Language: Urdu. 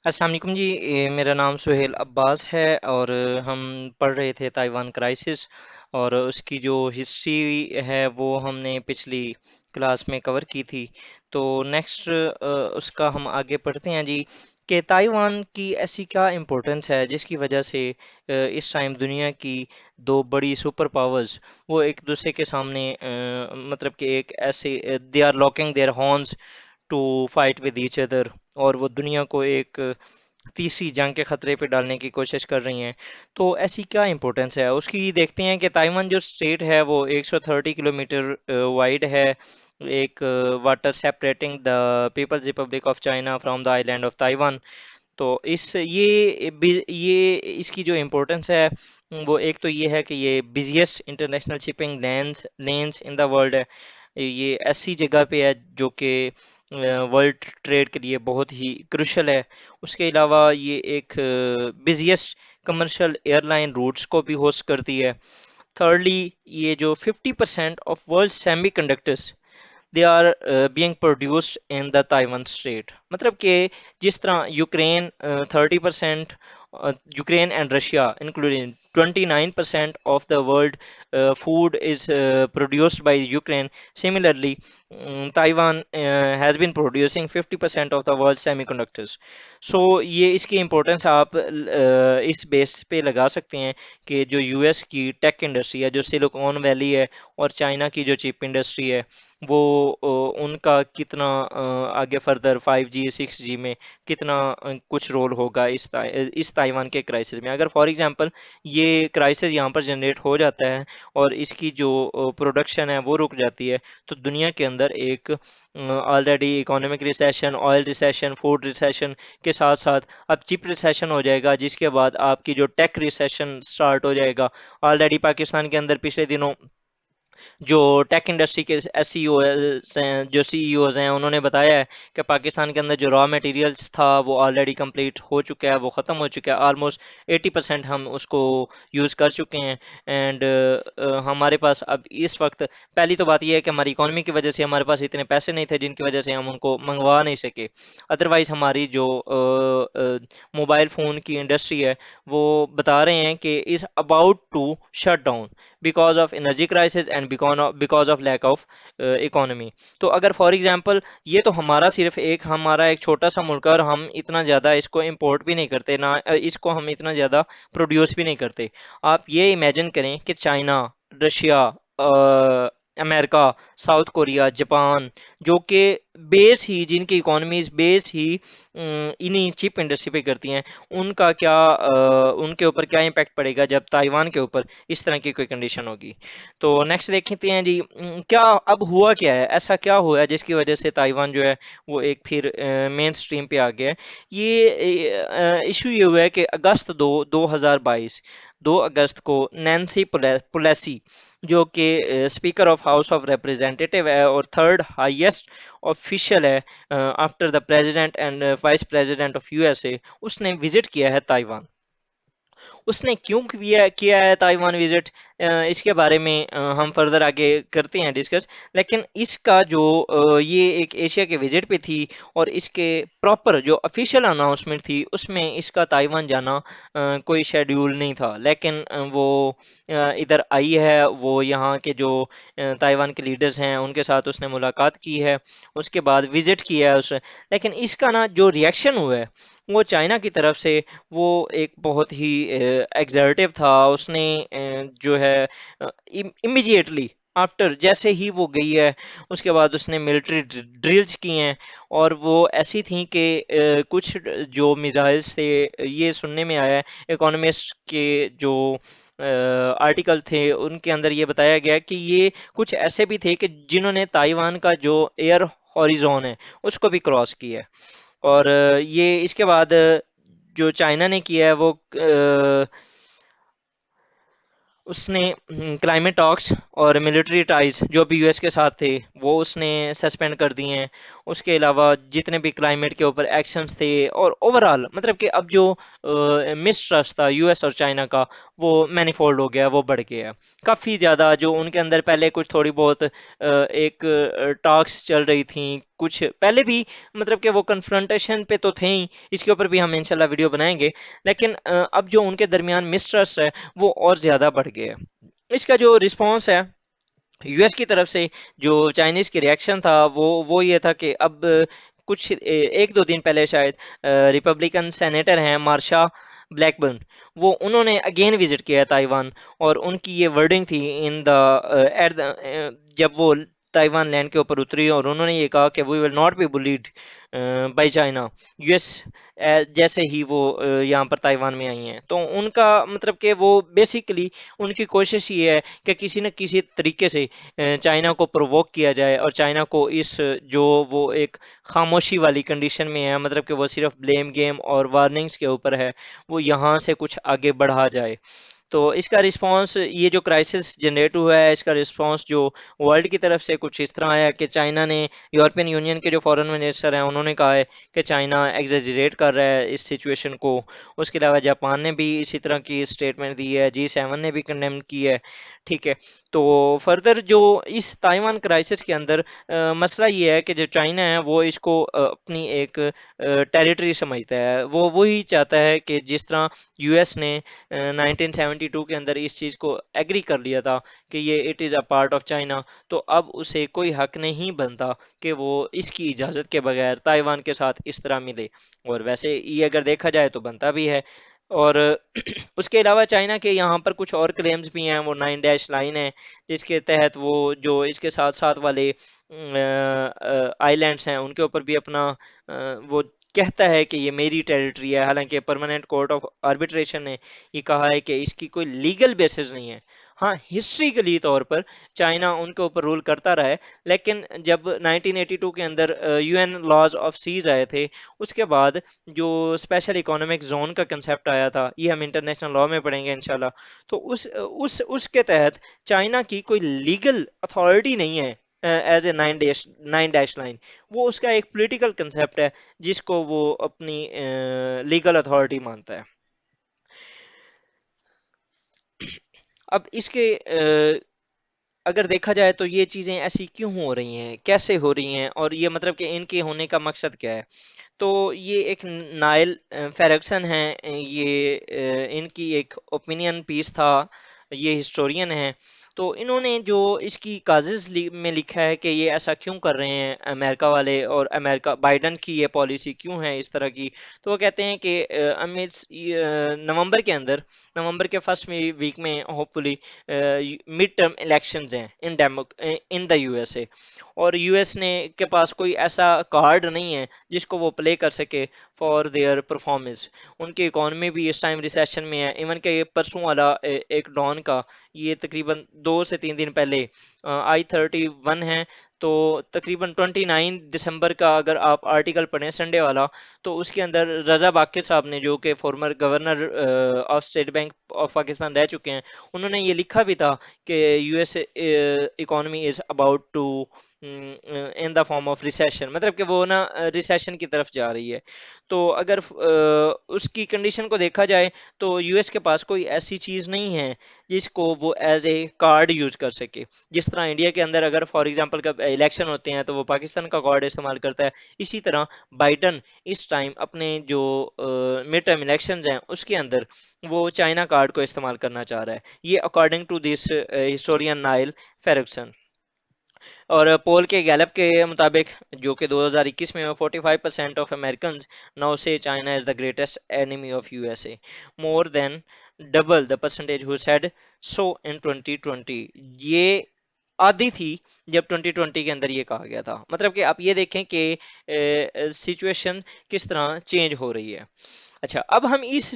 السلام علیکم جی، میرا نام سہیل عباس ہے اور ہم پڑھ رہے تھے تائیوان کرائسس اور اس کی جو ہسٹری ہے وہ ہم نے پچھلی کلاس میں کور کی تھی۔ تو نیکسٹ اس کا ہم آگے پڑھتے ہیں جی کہ تائیوان کی ایسی کیا امپورٹنس ہے جس کی وجہ سے اس ٹائم دنیا کی دو بڑی سپر پاورز وہ ایک دوسرے کے سامنے مطلب کہ ایک ایسے they are locking their horns to fight with each other, اور وہ دنیا کو ایک تیسری جنگ کے خطرے پہ ڈالنے کی کوشش کر رہی ہیں۔ تو ایسی کیا امپورٹنس ہے اس کی؟ دیکھتے ہیں کہ تائیوان جو اسٹیٹ ہے وہ 130 کلومیٹر وائڈ ہے، ایک water separating the People's Republic of China from the island of Taiwan. تو یہ اس کی جو امپورٹنس ہے وہ ایک تو یہ ہے کہ یہ busiest international shipping lanes in the world ہے۔ یہ ایسی جگہ پہ ہے جو کہ ورلڈ ٹریڈ کے لیے بہت ہی کروشل ہے۔ اس کے علاوہ یہ ایک busiest commercial airline routes کو بھی ہوسٹ کرتی ہے۔ تھرڈلی، یہ جو 50% of world semiconductors they are being produced in the Taiwan Strait, مطلب کہ جس طرح Ukraine 30%، Ukraine and Russia including 29% of the world food is produced by Ukraine. Similarly, Taiwan has been producing 50% of the world's semiconductors. So یہ اس کی امپورٹنس آپ اس بیس پہ لگا سکتے ہیں کہ جو یو ایس کی ٹیک انڈسٹری ہے، جو سلیکون ویلی ہے، اور چائنا کی جو چپ انڈسٹری ہے، وہ ان کا کتنا آگے فردر 5G 6G میں کتنا کچھ رول ہوگا اس تائیوان کے کرائسس میں۔ اگر فار ایگزامپل یہ کرائسس یہاں پر جنریٹ ہو جاتا ہے اور اس کی جو پروڈکشن ہے وہ رک جاتی ہے، تو دنیا کے اندر ایک already economic recession, oil recession, food recession کے ساتھ ساتھ اب چپ ریسیشن ہو جائے گا، جس کے بعد آپ کی جو ٹیک ریسیشن سٹارٹ ہو جائے گا۔ آلریڈی پاکستان کے اندر پچھلے دنوں جو ٹیک انڈسٹری کے ایس سی او ہیں، جو سی ای اوز ہیں، انہوں نے بتایا ہے کہ پاکستان کے اندر جو را مٹیریلز تھا وہ آلریڈی کمپلیٹ ہو چکا ہے، وہ ختم ہو چکا ہے، آلموسٹ 80% ہم اس کو یوز کر چکے ہیں۔ اینڈ ہمارے پاس اب اس وقت پہلی تو بات یہ ہے کہ ہماری اکانومی کی وجہ سے ہمارے پاس اتنے پیسے نہیں تھے جن کی وجہ سے ہم ان کو منگوا نہیں سکے۔ ادروائز ہماری جو موبائل فون کی انڈسٹری ہے وہ بتا رہے ہیں کہ is about to shut down because of energy crisis and because of lack of economy. تو اگر فار ایگزامپل یہ تو ہمارا ایک چھوٹا سا ملک ہے اور ہم اتنا زیادہ اس کو امپورٹ بھی نہیں کرتے، نہ اس کو ہم اتنا زیادہ پروڈیوس بھی نہیں کرتے۔ آپ یہ امیجن کریں کہ چائنا، رشیا، امریکہ، ساؤتھ کوریا، جاپان، جو کہ بیس ہی جن کی اکانومیز بیس ہی انہی چپ انڈسٹری پہ کرتی ہیں، ان کا کیا ان کے اوپر کیا امپیکٹ پڑے گا جب تائیوان کے اوپر اس طرح کی کوئی کنڈیشن ہوگی؟ تو نیکسٹ دیکھتے ہیں جی، کیا اب ہوا کیا ہے، ایسا کیا ہوا ہے جس کی وجہ سے تائیوان جو ہے وہ ایک پھر مین سٹریم پہ آ گیا ہے؟ یہ ایشو یہ ہوا ہے کہ اگست 2022، 2 اگست کو نینسی پولیسی، جو کہ speaker of house of representative ہے اور تھرڈ ہائیسٹ آفیشل ہے after the president and vice president of U S A, اس نے وزٹ کیا ہے تائیوان۔ اس نے کیوں کیا ہے تائیوان وزٹ، اس کے بارے میں ہم فردر آگے کرتے ہیں ڈسکس۔ لیکن اس کا جو یہ ایک ایشیا کے وزٹ پہ تھی، اور اس کے پراپر جو افیشیل اناؤنسمنٹ تھی اس میں اس کا تائیوان جانا کوئی شیڈیول نہیں تھا، لیکن وہ ادھر آئی ہے، وہ یہاں کے جو تائیوان کے لیڈرز ہیں ان کے ساتھ اس نے ملاقات کی ہے، اس کے بعد وزٹ کیا ہے اس۔ لیکن اس کا نا جو ریئیکشن ہوا ہے وہ چائنا کی طرف سے وہ ایک بہت ہی ایگزرٹیو تھا۔ اس نے جو ہے امیجیٹلی آفٹر جیسے ہی وہ گئی ہے، اس کے بعد اس نے ملٹری ڈرلز کی ہیں، اور وہ ایسی تھیں کہ کچھ جو میزائلز تھے، یہ سننے میں آیا ہے اکانومسٹ کے جو آرٹیکل تھے ان کے اندر یہ بتایا گیا کہ یہ کچھ ایسے بھی تھے کہ جنہوں نے تائیوان کا جو ایئر ہاریزون ہے اس کو بھی کراس کیا ہے۔ اور یہ اس کے بعد جو چائنا نے کیا ہے وہ اس نے کلائمیٹ ٹاکس اور ملٹری ٹائز جو بھی یو ایس کے ساتھ تھے وہ اس نے سسپینڈ کر دی ہیں۔ اس کے علاوہ جتنے بھی کلائمیٹ کے اوپر ایکشنز تھے، اور اوورال مطلب کہ اب جو مسٹرسٹ تھا یو ایس اور چائنا کا وہ مینیفولڈ ہو گیا، وہ بڑھ گیا کافی زیادہ۔ جو ان کے اندر پہلے کچھ تھوڑی بہت ایک ٹاکس چل رہی تھیں کچھ پہلے بھی مطلب کہ وہ کنفرنٹیشن پہ تو تھے ہی، اس کے اوپر بھی ہم انشاءاللہ ویڈیو بنائیں گے، لیکن اب جو ان کے درمیان مسٹرسٹ ہے وہ اور زیادہ بڑھ گیا ہے۔ اس کا جو رسپانس ہے یو ایس کی طرف سے، جو چائنیز کی ریاکشن تھا وہ یہ تھا کہ اب کچھ ایک دو دن پہلے شاید ریپبلکن سینیٹر ہیں مارشا بلیک برن، وہ انہوں نے اگین وزٹ کیا ہے تائیوان، اور ان کی یہ ورڈنگ تھی ان دا ایٹ دا جب وہ تائیوان لینڈ کے اوپر اتری، اور انہوں نے یہ کہا کہ we will not be bullied by China, U S جیسے ہی وہ یہاں پر تائیوان میں آئی ہیں، تو ان کا مطلب کہ وہ بیسیکلی ان کی کوشش یہ ہے کہ کسی نہ کسی طریقے سے چائنا کو پرووک کیا جائے، اور چائنا کو اس جو وہ ایک خاموشی والی کنڈیشن میں ہے، مطلب کہ وہ صرف بلیم گیم اور وارننگز کے اوپر ہے، وہ یہاں سے کچھ آگے بڑھا جائے۔ تو اس کا رسپانس، یہ جو کرائسس جنریٹ ہوا ہے، اس کا رسپانس جو ورلڈ کی طرف سے کچھ اس طرح آیا کہ چائنا نے، یورپین یونین کے جو فورن منسٹر ہیں انہوں نے کہا ہے کہ چائنا ایگزیجریٹ کر رہا ہے اس سچویشن کو، اس کے علاوہ جاپان نے بھی اسی طرح کی اسٹیٹمنٹ دی ہے، G7 نے بھی کنڈیم کی ہے، ٹھیک ہے۔ تو فردر جو اس تائیوان کرائسس کے اندر مسئلہ یہ ہے کہ جو چائنا ہے وہ اس کو اپنی ایک ٹیریٹری سمجھتا ہے، وہ وہی چاہتا ہے کہ جس طرح یو ایس نے 1972 کے اندر اس چیز کو ایگری کر لیا تھا کہ یہ it is a part of China, تو اب اسے کوئی حق نہیں بنتا کہ وہ اس کی اجازت کے بغیر تائیوان کے ساتھ اس طرح ملے، اور ویسے یہ اگر دیکھا جائے تو بنتا بھی ہے۔ اور اس کے علاوہ چائنا کے یہاں پر کچھ اور کلیمز بھی ہیں، وہ 9 ڈیش لائن ہے جس کے تحت وہ جو اس کے ساتھ ساتھ والے آئی لینڈس ہیں ان کے اوپر بھی اپنا وہ کہتا ہے کہ یہ میری ٹیریٹری ہے، حالانکہ پرماننٹ کورٹ آف آربیٹریشن نے یہ کہا ہے کہ اس کی کوئی لیگل بیسس نہیں ہے۔ ہاں، ہسٹریکلی طور پر چائنا ان کے اوپر رول کرتا رہا ہے، لیکن جب 1982 کے اندر U N laws of seas آئے تھے، اس کے بعد جو اسپیشل اکنامک زون کا کنسیپٹ آیا تھا، یہ ہم انٹرنیشنل لاء میں پڑھیں گے انشاءاللہ، تو اس کے تحت چائنا کی کوئی لیگل اتھارٹی نہیں ہے ایز اے 9 ڈیش لائن، وہ اس کا ایک پولیٹیکل کنسیپٹ ہے جس کو وہ اپنی لیگل اتھارٹی مانتا ہے۔ اب اس کے اگر دیکھا جائے تو یہ چیزیں ایسی کیوں ہو رہی ہیں، کیسے ہو رہی ہیں، اور یہ مطلب کہ ان کے ہونے کا مقصد کیا ہے؟ تو یہ ایک نائل فیرگسن ہیں، یہ ان کی ایک اوپینین پیس تھا، یہ ہسٹورین ہیں، تو انہوں نے جو اس کی کازز میں لکھا ہے کہ یہ ایسا کیوں کر رہے ہیں امریکہ والے، اور امریکہ بائیڈن کی یہ پالیسی کیوں ہے اس طرح کی، تو وہ کہتے ہیں کہ نومبر کے اندر، نومبر کے فرسٹ ویک میں ہوپ فلی مڈ ٹرم الیکشنز ہیں ان دا یو ایس اے، اور یو ایس نے کے پاس کوئی ایسا کارڈ نہیں ہے جس کو وہ پلے کر سکے فار دیئر پرفارمنس۔ ان کی اکانومی بھی اس ٹائم ریسیشن میں ہے، ایون کہ یہ پرسوں والا ایک ڈان کا، یہ تقریباً 2 سے 3 دن پہلے I-31 ہے، تو تقریباً 29 دسمبر کا اگر آپ آرٹیکل پڑھیں سنڈے والا، تو اس کے اندر رضا باقر صاحب نے، جو کہ former governor of State Bank of Pakistan رہ چکے ہیں، انہوں نے یہ لکھا بھی تھا کہ U S economy is about to in the form of recession, مطلب کہ وہ نا ریسیشن کی طرف جا رہی ہے۔ تو اگر اس کی کنڈیشن کو دیکھا جائے تو یو ایس کے پاس کوئی ایسی چیز نہیں ہے جس کو وہ ایز اے کارڈ یوز کر سکے، جس طرح انڈیا کے اندر اگر فار ایگزامپل کا الیکشن ہوتے ہیں تو وہ پاکستان کا کارڈ استعمال کرتا ہے، اسی طرح بائیڈن اس ٹائم اپنے جو مڈ ٹرم الیکشنز ہیں اس کے اندر وہ چائنا کارڈ کو استعمال کرنا چاہ رہا ہے، یہ according to this historian Niall Ferguson. اور پول کے گیلپ کے مطابق، جو کہ 2021 میں 45% of Americans now say China is the greatest enemy of U S A, more than double the percentage who said so in 2020، یہ آدھی تھی جب 2020 کے اندر یہ کہا گیا تھا، مطلب کہ آپ یہ دیکھیں کہ سچویشن کس طرح چینج ہو رہی ہے۔ اچھا، اب ہم اس